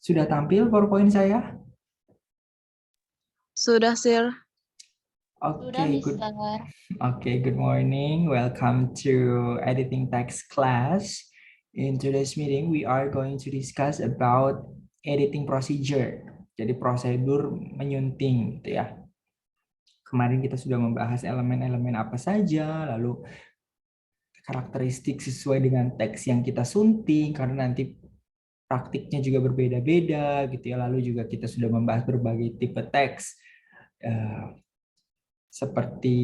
Sudah tampil PowerPoint saya? Sudah, Sir. Sudah, Oke, good. Mister. Good morning. Welcome to editing text class. In today's meeting, we are going to discuss about editing procedure. Jadi prosedur menyunting, gitu ya. Kemarin kita sudah membahas elemen-elemen apa saja, lalu karakteristik sesuai dengan teks yang kita sunting, karena nanti praktiknya juga berbeda-beda, gitu ya. Lalu juga kita sudah membahas berbagai tipe teks. Seperti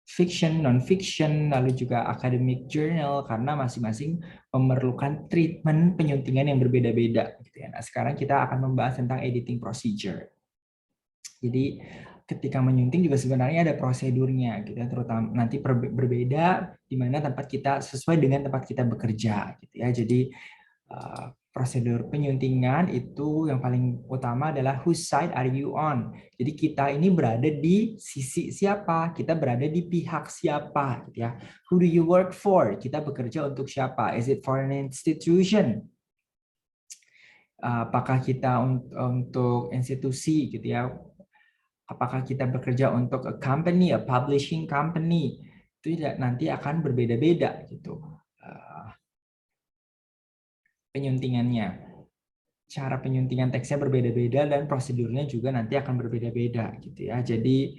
fiction, non-fiction, lalu juga academic journal, karena masing-masing memerlukan treatment penyuntingan yang berbeda-beda. Gitu ya. Nah, sekarang kita akan membahas tentang editing procedure. Jadi ketika menyunting juga sebenarnya ada prosedurnya, gitu ya, terutama nanti berbeda di mana tempat kita sesuai dengan tempat kita bekerja, gitu ya. Jadi prosedur penyuntingan itu yang paling utama adalah whose side are you on. Jadi kita ini berada di sisi siapa? Kita berada di pihak siapa, gitu ya. Who do you work for? Kita bekerja untuk siapa? Is it for an institution? Apakah kita untuk institusi, gitu ya? Apakah kita bekerja untuk a company, a publishing company? Itu nanti akan berbeda-beda, gitu. Penyuntingannya, cara penyuntingan teksnya berbeda-beda dan prosedurnya juga nanti akan berbeda-beda, gitu ya. Jadi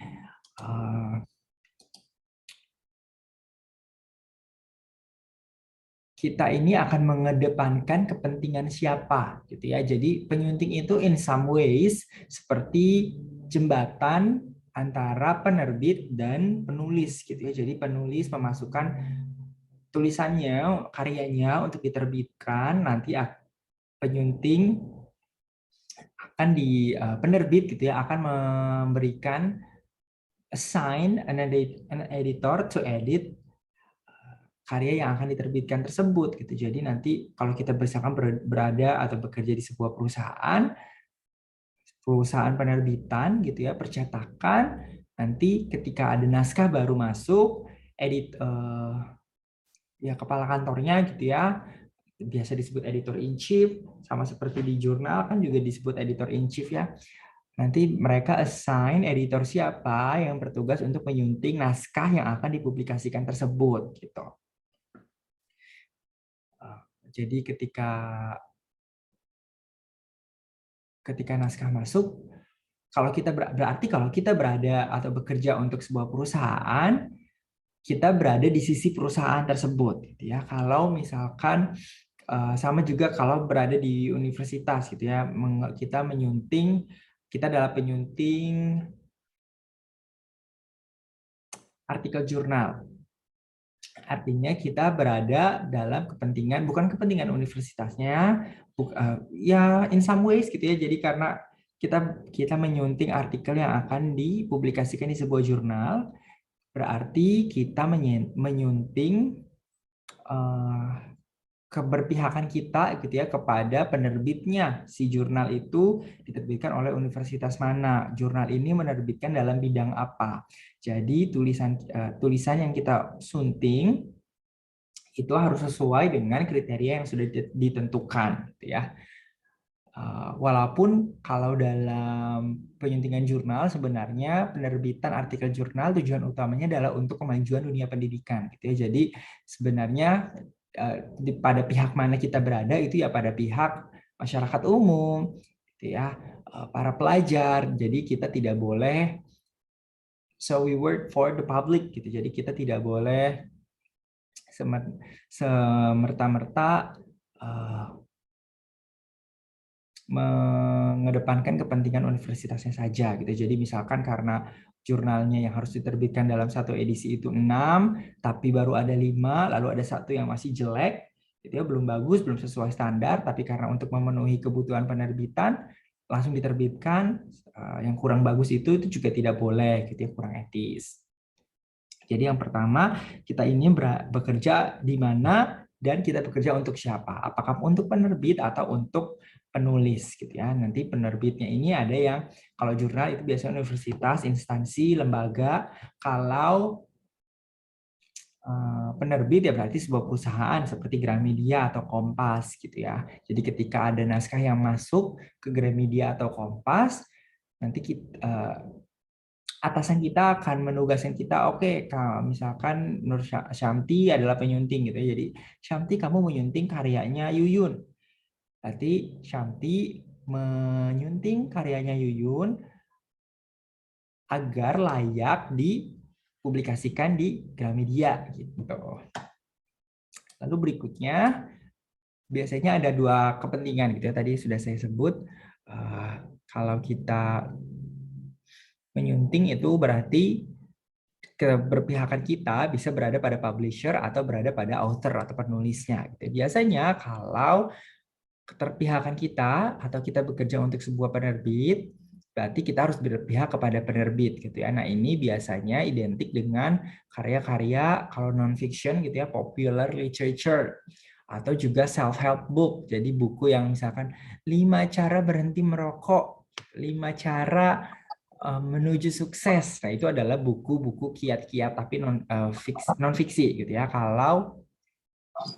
kita ini akan mengedepankan kepentingan siapa, gitu ya. Jadi penyunting itu in some ways seperti jembatan antara penerbit dan penulis, gitu ya. Jadi penulis memasukkan tulisannya, karyanya untuk diterbitkan, nanti penyunting akan di penerbit, gitu ya, akan memberikan assign an editor to edit karya yang akan diterbitkan tersebut, gitu. Jadi nanti kalau kita misalkan berada atau bekerja di sebuah perusahaan penerbitan, gitu ya, percetakan, nanti ketika ada naskah baru masuk, ya kepala kantornya, gitu ya, biasa disebut editor in chief, sama seperti di jurnal kan juga disebut editor in chief ya. Nanti mereka assign editor siapa yang bertugas untuk menyunting naskah yang akan dipublikasikan tersebut, gitu. Jadi ketika naskah masuk, berarti kalau kita berada atau bekerja untuk sebuah perusahaan, kita berada di sisi perusahaan tersebut, gitu ya. Kalau misalkan sama juga kalau berada di universitas, gitu ya, kita adalah penyunting artikel jurnal. Artinya kita berada dalam kepentingan, bukan kepentingan universitasnya, ya in some ways, gitu ya. Jadi karena kita menyunting artikel yang akan dipublikasikan di sebuah jurnal, berarti kita menyunting keberpihakan kita, gitu ya, kepada penerbitnya. Si jurnal itu diterbitkan oleh universitas mana, jurnal ini menerbitkan dalam bidang apa. Jadi tulisan yang kita sunting itu harus sesuai dengan kriteria yang sudah ditentukan, gitu ya. Walaupun kalau dalam penyuntingan jurnal sebenarnya penerbitan artikel jurnal tujuan utamanya adalah untuk kemajuan dunia pendidikan, gitu ya. Jadi sebenarnya pada pihak mana kita berada itu ya pada pihak masyarakat umum, gitu ya, para pelajar. Jadi kita tidak boleh, so we work for the public, gitu. Jadi kita tidak boleh semerta-merta mengedepankan kepentingan universitasnya saja, gitu. Jadi misalkan karena jurnalnya yang harus diterbitkan dalam satu edisi itu 6, tapi baru ada 5, lalu ada satu yang masih jelek, gitu ya, belum bagus, belum sesuai standar, tapi karena untuk memenuhi kebutuhan penerbitan langsung diterbitkan, yang kurang bagus itu juga tidak boleh, gitu ya, kurang etis. Jadi yang pertama, kita ini bekerja di mana dan kita bekerja untuk siapa? Apakah untuk penerbit atau untuk penulis, gitu ya. Nanti penerbitnya ini ada yang kalau jurnal itu biasanya universitas, instansi, lembaga. Kalau penerbit ya berarti sebuah perusahaan seperti Gramedia atau Kompas gitu ya. Jadi ketika ada naskah yang masuk ke Gramedia atau Kompas, nanti atasan kita akan menugaskan kita, oke, misalkan Nur Syamti adalah penyunting gitu ya. Jadi Syamti kamu menyunting karyanya Yuyun. Berarti Syamti menyunting karyanya Yuyun agar layak dipublikasikan di Gramedia gitu. Lalu berikutnya biasanya ada dua kepentingan gitu ya. Tadi sudah saya sebut kalau kita menyunting itu berarti keberpihakan kita bisa berada pada publisher atau berada pada author atau penulisnya. Gitu. Biasanya kalau keterpihakan kita atau kita bekerja untuk sebuah penerbit, berarti kita harus berpihak kepada penerbit gitu ya. Nah, ini biasanya identik dengan karya-karya kalau non-fiction gitu ya, popular literature atau juga self-help book. Jadi buku yang misalkan 5 cara berhenti merokok, 5 cara menuju sukses. Nah, itu adalah buku-buku kiat-kiat tapi non fiksi gitu ya. Kalau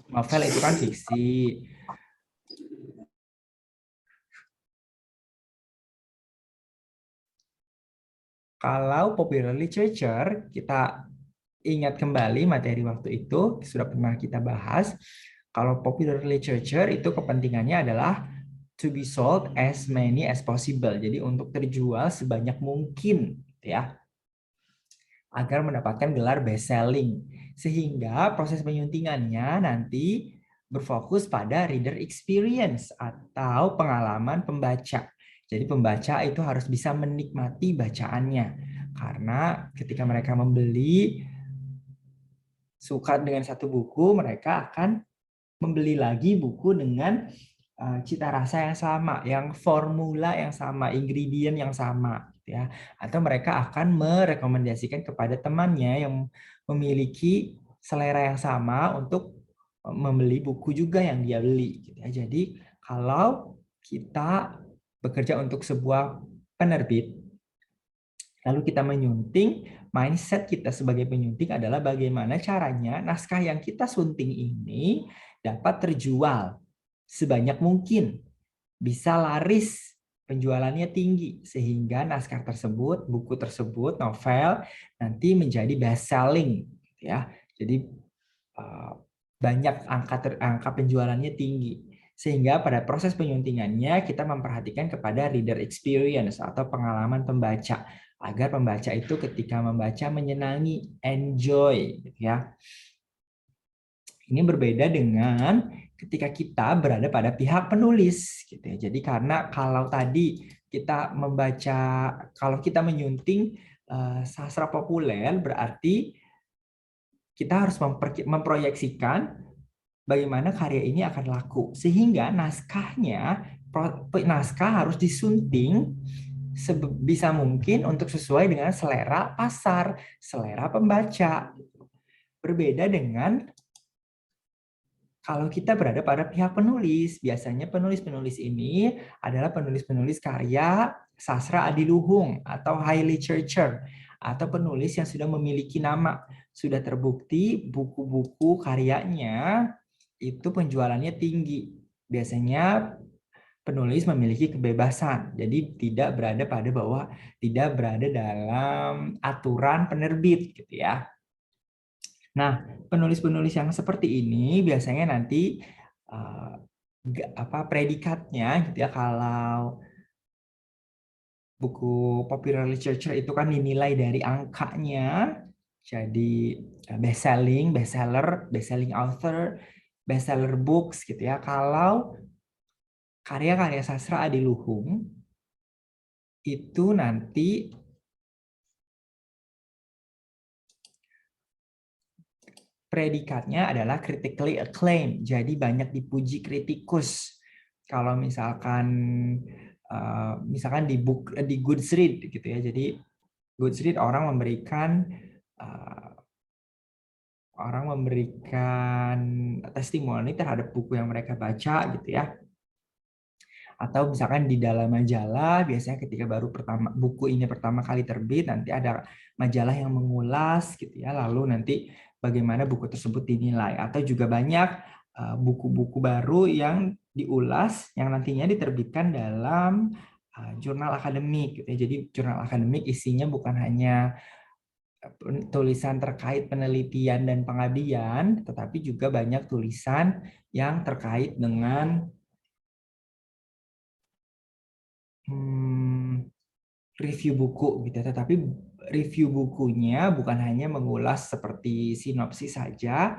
novel itu kan fiksi. Kalau popular literature, kita ingat kembali materi waktu itu, sudah pernah kita bahas. Kalau popular literature itu kepentingannya adalah to be sold as many as possible. Jadi untuk terjual sebanyak mungkin, ya, agar mendapatkan gelar best selling. Sehingga proses penyuntingannya nanti berfokus pada reader experience atau pengalaman pembaca. Jadi pembaca itu harus bisa menikmati bacaannya. Karena ketika mereka membeli, suka dengan satu buku, mereka akan membeli lagi buku dengan cita rasa yang sama, yang formula yang sama, ingredient yang sama, ya. Atau mereka akan merekomendasikan kepada temannya yang memiliki selera yang sama untuk membeli buku juga yang dia beli, gitu ya. Jadi kalau kita bekerja untuk sebuah penerbit, lalu kita menyunting, mindset kita sebagai penyunting adalah bagaimana caranya naskah yang kita sunting ini dapat terjual sebanyak mungkin, bisa laris, penjualannya tinggi, sehingga naskah tersebut, buku tersebut, novel, nanti menjadi best selling. Ya. Jadi banyak angka penjualannya tinggi. Sehingga pada proses penyuntingannya kita memperhatikan kepada reader experience atau pengalaman pembaca. Agar pembaca itu ketika membaca menyenangi, enjoy. Ya. Ini berbeda dengan ketika kita berada pada pihak penulis, gitu ya. Jadi karena kalau tadi kita membaca, kalau kita menyunting sastra populer, berarti kita harus memproyeksikan bagaimana karya ini akan laku, sehingga naskah harus disunting sebisa mungkin untuk sesuai dengan selera pasar, selera pembaca. Berbeda dengan kalau kita berada pada pihak penulis, biasanya penulis-penulis ini adalah penulis-penulis karya sastra adiluhung atau high literature, atau penulis yang sudah memiliki nama, sudah terbukti buku-buku karyanya itu penjualannya tinggi. Biasanya penulis memiliki kebebasan, jadi tidak berada dalam aturan penerbit, gitu ya. Nah, penulis-penulis yang seperti ini biasanya nanti predikatnya, gitu ya. Kalau buku popular literature itu kan dinilai dari angkanya, jadi best selling, best selling author, best seller books, gitu ya. Kalau karya-karya sastra adiluhung itu nanti predikatnya adalah critically acclaimed, jadi banyak dipuji kritikus. Kalau misalkan di Goodreads gitu ya, jadi Goodreads orang memberikan testimoni terhadap buku yang mereka baca, gitu ya. Atau misalkan di dalam majalah, biasanya ketika buku ini pertama kali terbit, nanti ada majalah yang mengulas, gitu ya, lalu nanti bagaimana buku tersebut dinilai. Atau juga banyak buku-buku baru yang diulas yang nantinya diterbitkan dalam jurnal akademik. Jadi jurnal akademik isinya bukan hanya tulisan terkait penelitian dan pengabdian, tetapi juga banyak tulisan yang terkait dengan review buku gitu. Tetapi review bukunya bukan hanya mengulas seperti sinopsis saja.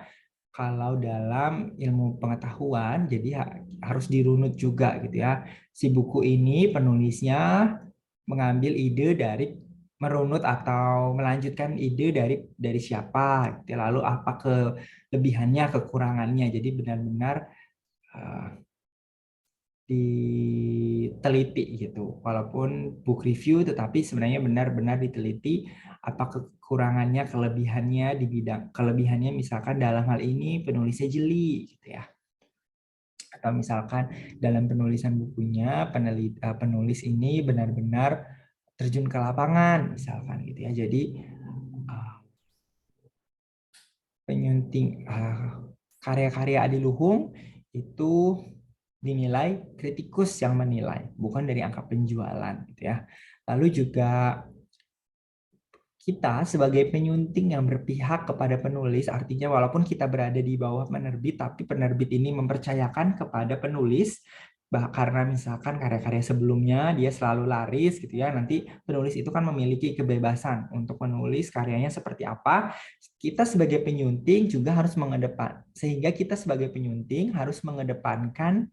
Kalau dalam ilmu pengetahuan, jadi harus dirunut juga gitu ya. Si buku ini penulisnya mengambil ide dari merunut atau melanjutkan ide dari siapa, gitu. Lalu apa kelebihannya, kekurangannya. Jadi benar-benar diteliti gitu. Walaupun book review, tetapi sebenarnya benar-benar diteliti apa kekurangannya, kelebihannya di bidang kelebihannya misalkan dalam hal ini penulisnya jeli gitu ya. Atau misalkan dalam penulisan bukunya penulis ini benar-benar terjun ke lapangan misalkan gitu ya. Jadi penyunting karya-karya Adiluhung itu dinilai kritikus yang menilai, bukan dari angka penjualan gitu ya. Lalu juga kita sebagai penyunting yang berpihak kepada penulis, artinya walaupun kita berada di bawah penerbit, tapi penerbit ini mempercayakan kepada penulis, karena misalkan karya-karya sebelumnya dia selalu laris gitu ya, nanti penulis itu kan memiliki kebebasan untuk menulis karyanya seperti apa. Kita sebagai penyunting juga harus sehingga kita sebagai penyunting harus mengedepankan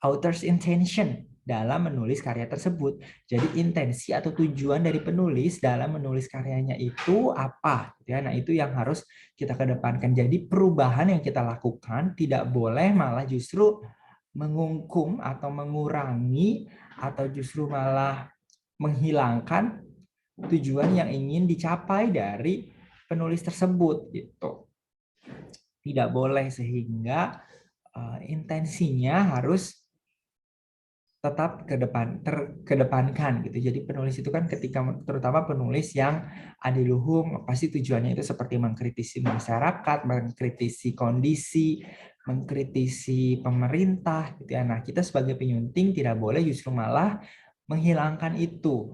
author's intention dalam menulis karya tersebut. Jadi intensi atau tujuan dari penulis dalam menulis karyanya itu apa? Ya, nah itu yang harus kita kedepankan. Jadi perubahan yang kita lakukan tidak boleh malah justru mengungkum atau mengurangi atau justru malah menghilangkan tujuan yang ingin dicapai dari penulis tersebut gitu. Tidak boleh, sehingga intensinya harus tetap kedepankan gitu. Jadi penulis itu kan ketika terutama penulis yang adiluhung pasti tujuannya itu seperti mengkritisi masyarakat, mengkritisi kondisi, mengkritisi pemerintah gitu ya. Nah, kita sebagai penyunting tidak boleh justru malah menghilangkan itu.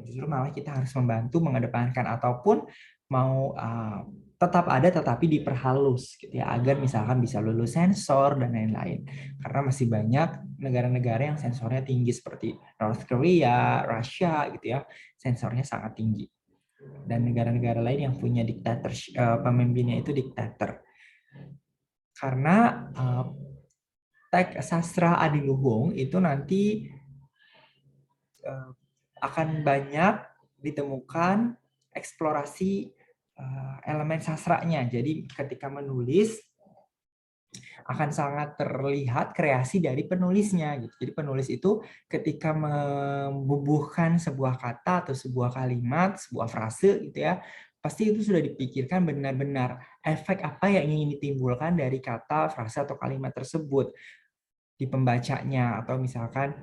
Justru malah kita harus membantu mengedepankan, ataupun mau tetap ada tetapi diperhalus gitu ya, agar misalkan bisa lulus sensor dan lain-lain. Karena masih banyak negara-negara yang sensornya tinggi seperti North Korea, Russia gitu ya, sensornya sangat tinggi. Dan negara-negara lain yang punya diktator, pemimpinnya itu diktator. Karena teks sastra adiluhung itu nanti akan banyak ditemukan eksplorasi elemen sastranya. Jadi ketika menulis akan sangat terlihat kreasi dari penulisnya gitu. Jadi penulis itu ketika membubuhkan sebuah kata atau sebuah kalimat, sebuah frase gitu ya, pasti itu sudah dipikirkan benar-benar efek apa yang ingin ditimbulkan dari kata, frase atau kalimat tersebut di pembacanya. Atau misalkan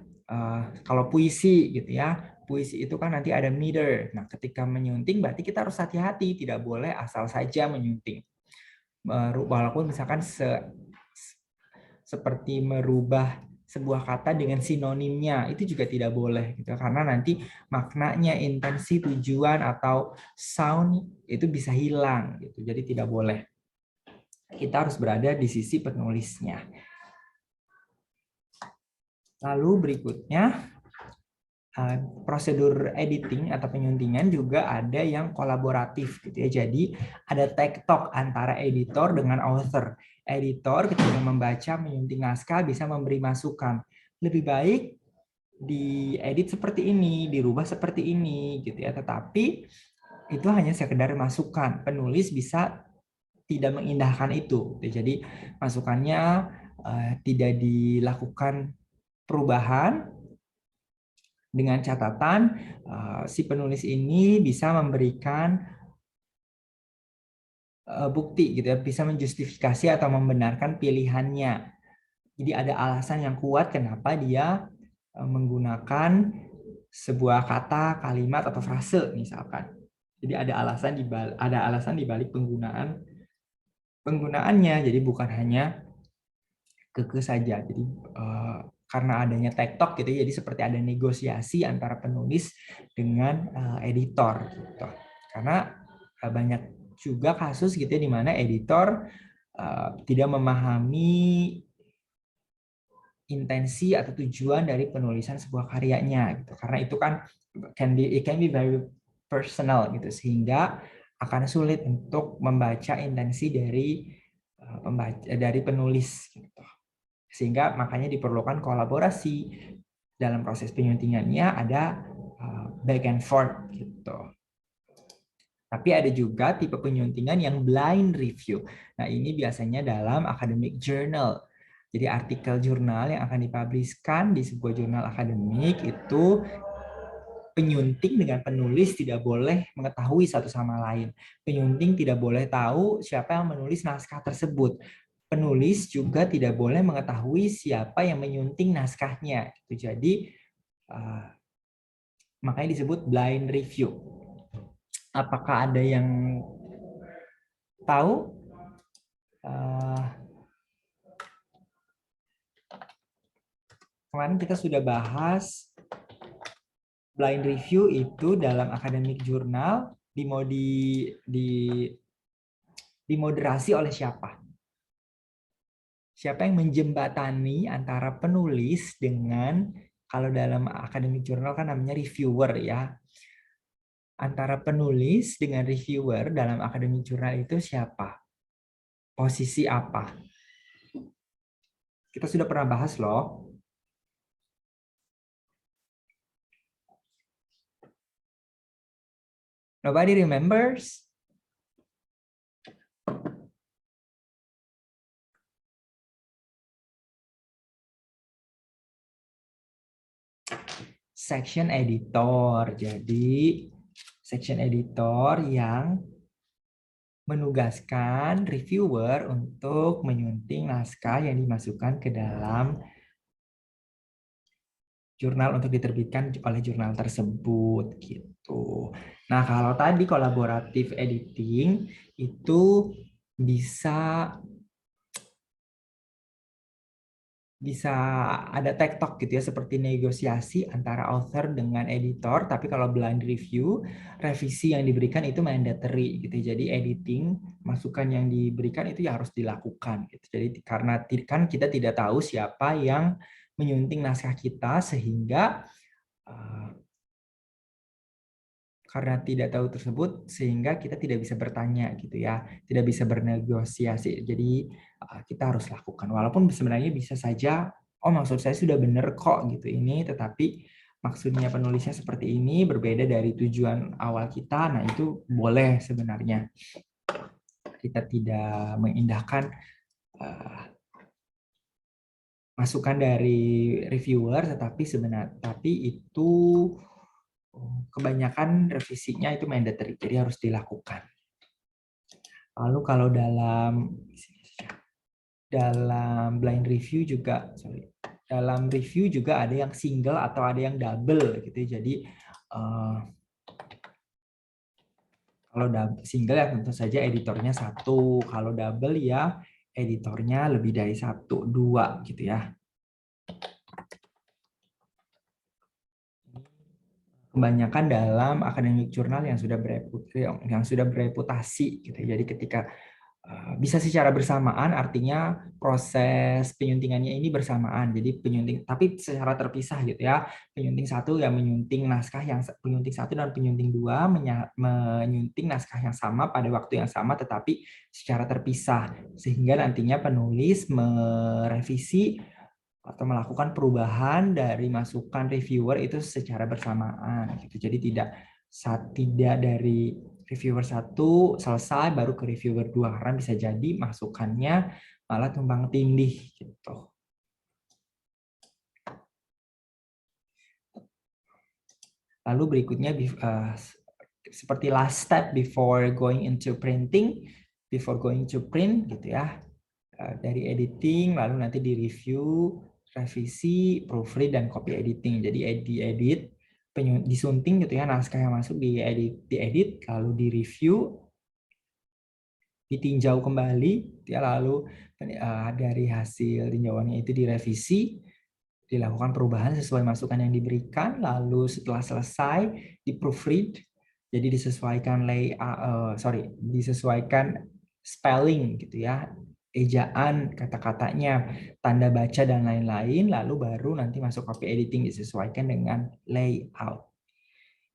kalau puisi gitu ya, puisi itu kan nanti ada meter. Nah, ketika menyunting berarti kita harus hati-hati, tidak boleh asal saja menyunting. Walaupun misalkan seperti merubah sebuah kata dengan sinonimnya, itu juga tidak boleh gitu, karena nanti maknanya, intensi, tujuan atau sound itu bisa hilang gitu. Jadi tidak boleh. Kita harus berada di sisi penulisnya. Lalu berikutnya prosedur editing atau penyuntingan juga ada yang kolaboratif gitu ya. Jadi ada tektok antara editor dengan author. Editor ketika membaca menyunting naskah bisa memberi masukan. Lebih baik diedit seperti ini, dirubah seperti ini gitu ya. Tetapi itu hanya sekedar masukan. Penulis bisa tidak mengindahkan itu. Jadi masukannya tidak dilakukan perubahan, dengan catatan si penulis ini bisa memberikan bukti gitu ya, bisa menjustifikasi atau membenarkan pilihannya. Jadi ada alasan yang kuat kenapa dia menggunakan sebuah kata, kalimat atau frase misalkan. Jadi ada alasan di balik penggunaan penggunaannya. Jadi bukan hanya keke saja. Jadi karena adanya TikTok gitu, jadi seperti ada negosiasi antara penulis dengan editor gitu. Karena banyak juga kasus gitu ya, di mana editor tidak memahami intensi atau tujuan dari penulisan sebuah karyanya gitu. Karena itu kan it can be very personal gitu, sehingga akan sulit untuk membaca intensi dari dari penulis gitu. Sehingga makanya diperlukan kolaborasi dalam proses penyuntingannya, ada back and forth gitu. Tapi ada juga tipe penyuntingan yang blind review. Nah, ini biasanya dalam academic journal. Jadi artikel jurnal yang akan dipubliskan di sebuah jurnal akademik itu penyunting dengan penulis tidak boleh mengetahui satu sama lain. Penyunting tidak boleh tahu siapa yang menulis naskah tersebut. Penulis juga tidak boleh mengetahui siapa yang menyunting naskahnya. Jadi makanya disebut blind review. Apakah ada yang tahu? Kemarin kita sudah bahas blind review itu dalam academic journal dimoderasi oleh siapa? Siapa yang menjembatani antara penulis dengan, kalau dalam academic journal kan namanya reviewer ya. Antara penulis dengan reviewer dalam academic journal itu siapa? Posisi apa? Kita sudah pernah bahas loh. Nobody remembers? Section editor. Jadi section editor yang menugaskan reviewer untuk menyunting naskah yang dimasukkan ke dalam jurnal untuk diterbitkan oleh jurnal tersebut gitu. Nah, kalau tadi kolaboratif editing itu bisa ada tektok gitu ya, seperti negosiasi antara author dengan editor. Tapi kalau blind review, revisi yang diberikan itu mandatory gitu. Jadi editing, masukan yang diberikan itu ya harus dilakukan gitu. Jadi karena kan kita tidak tahu siapa yang menyunting naskah kita, sehingga karena tidak tahu tersebut sehingga kita tidak bisa bertanya gitu ya, tidak bisa bernegosiasi. Jadi kita harus lakukan, walaupun sebenarnya bisa saja, oh maksud saya sudah benar kok gitu ini, tetapi maksudnya penulisnya seperti ini, berbeda dari tujuan awal kita. Nah, itu boleh sebenarnya, kita tidak mengindahkan masukan dari reviewer, tapi itu kebanyakan revisinya itu mandatory, jadi harus dilakukan. Lalu kalau dalam blind review juga, dalam review juga ada yang single atau ada yang double gitu. Jadi kalau single ya tentu saja editornya satu, kalau double ya editornya lebih dari satu, dua gitu ya. Kebanyakan dalam academic journal yang sudah bereputasi gitu. Jadi ketika bisa secara bersamaan, artinya proses penyuntingannya ini bersamaan. Jadi tapi secara terpisah gitu ya. Penyunting satu yang menyunting naskah yang penyunting satu dan penyunting dua menyunting naskah yang sama pada waktu yang sama, tetapi secara terpisah, sehingga nantinya penulis merevisi atau melakukan perubahan dari masukan reviewer itu secara bersamaan gitu. Jadi tidak dari reviewer satu selesai baru ke reviewer dua, karena bisa jadi masukannya malah tumpang tindih gitu. Lalu berikutnya seperti last step before going into printing, before going to print gitu ya. Dari editing lalu nanti di review, revisi, proofread, dan copy editing. Jadi diedit, disunting gitu ya, naskah yang masuk diedit lalu di review, ditinjau kembali, ya, lalu dari hasil tinjauannya itu direvisi, dilakukan perubahan sesuai masukan yang diberikan, lalu setelah selesai di proofread, jadi disesuaikan disesuaikan spelling gitu ya, ejaan kata-katanya, tanda baca dan lain-lain, lalu baru nanti masuk copy editing disesuaikan dengan layout.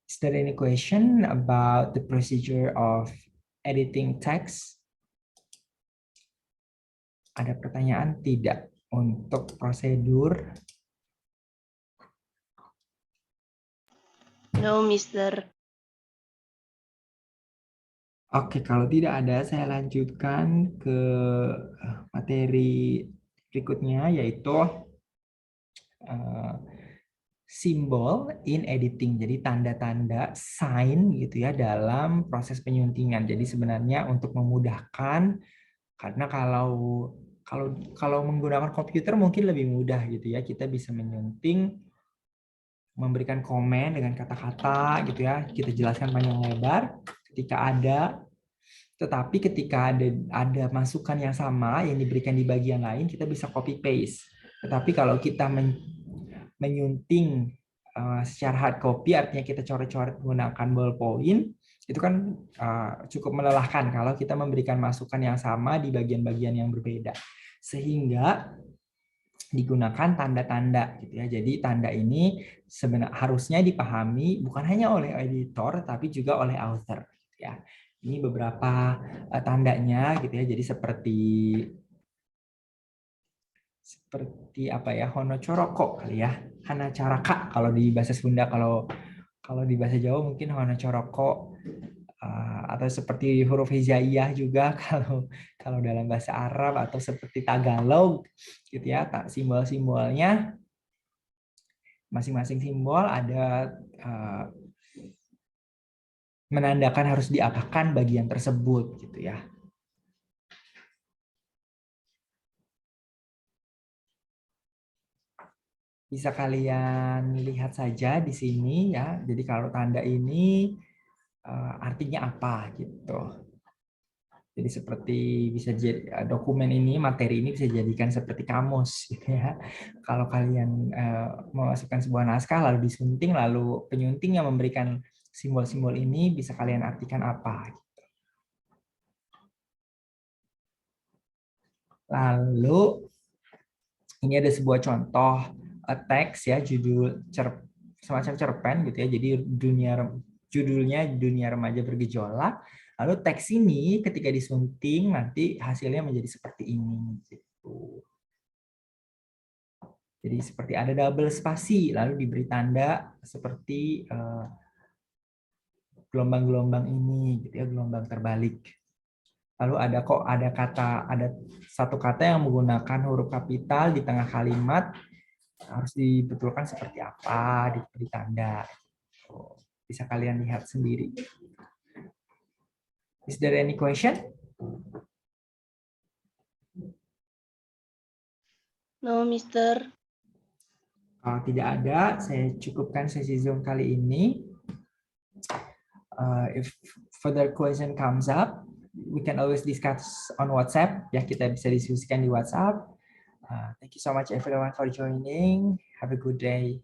Is there any question about the procedure of editing text? Ada pertanyaan tidak untuk prosedur? No, Mister. Oke, kalau tidak ada, saya lanjutkan ke materi berikutnya, yaitu simbol in editing. Jadi tanda-tanda sign gitu ya dalam proses penyuntingan. Jadi sebenarnya untuk memudahkan, karena kalau menggunakan komputer mungkin lebih mudah gitu ya. Kita bisa menyunting, memberikan komen dengan kata-kata gitu ya. Kita jelaskan panjang lebar ketika ada. Tetapi ketika ada masukan yang sama yang diberikan di bagian lain, kita bisa copy paste. Tetapi kalau kita menyunting secara hard copy, artinya kita coret-coret menggunakan ballpoint, itu kan cukup melelahkan kalau kita memberikan masukan yang sama di bagian-bagian yang berbeda. Sehingga digunakan tanda-tanda gitu ya. Jadi tanda ini sebenarnya harusnya dipahami bukan hanya oleh editor tapi juga oleh author gitu ya. Ini beberapa tandanya gitu ya. Jadi seperti apa ya, honocoroko kali ya, hanacaraka kalau di bahasa Sunda, kalau di bahasa Jawa mungkin honocoroko, atau seperti huruf hijaiyah juga kalau dalam bahasa Arab, atau seperti Tagalog gitu ya. Simbol-simbolnya masing-masing simbol ada menandakan harus diapakan bagian tersebut gitu ya. Bisa kalian lihat saja di sini ya. Jadi kalau tanda ini artinya apa gitu. Jadi seperti bisa jadi dokumen ini, materi ini bisa dijadikan seperti kamus gitu ya. Kalau kalian memasukkan sebuah naskah lalu disunting, lalu penyunting yang memberikan simbol-simbol ini bisa kalian artikan apa. Lalu ini ada sebuah contoh teks ya, judul semacam cerpen gitu ya. Jadi judulnya Dunia Remaja Bergejolak. Lalu teks ini ketika disunting nanti hasilnya menjadi seperti ini gitu. Jadi seperti ada double spasi lalu diberi tanda seperti gelombang-gelombang ini gitu ya, gelombang terbalik. Lalu ada satu kata yang menggunakan huruf kapital di tengah kalimat, harus dibetulkan seperti apa, diberi tanda. Bisa kalian lihat sendiri. Is there any question? No, Mister. Kalau tidak ada, saya cukupkan sesi Zoom kali ini. If further question comes up, we can always discuss on WhatsApp. Ya, kita bisa diskusikan di WhatsApp. Thank you so much everyone for joining. Have a good day.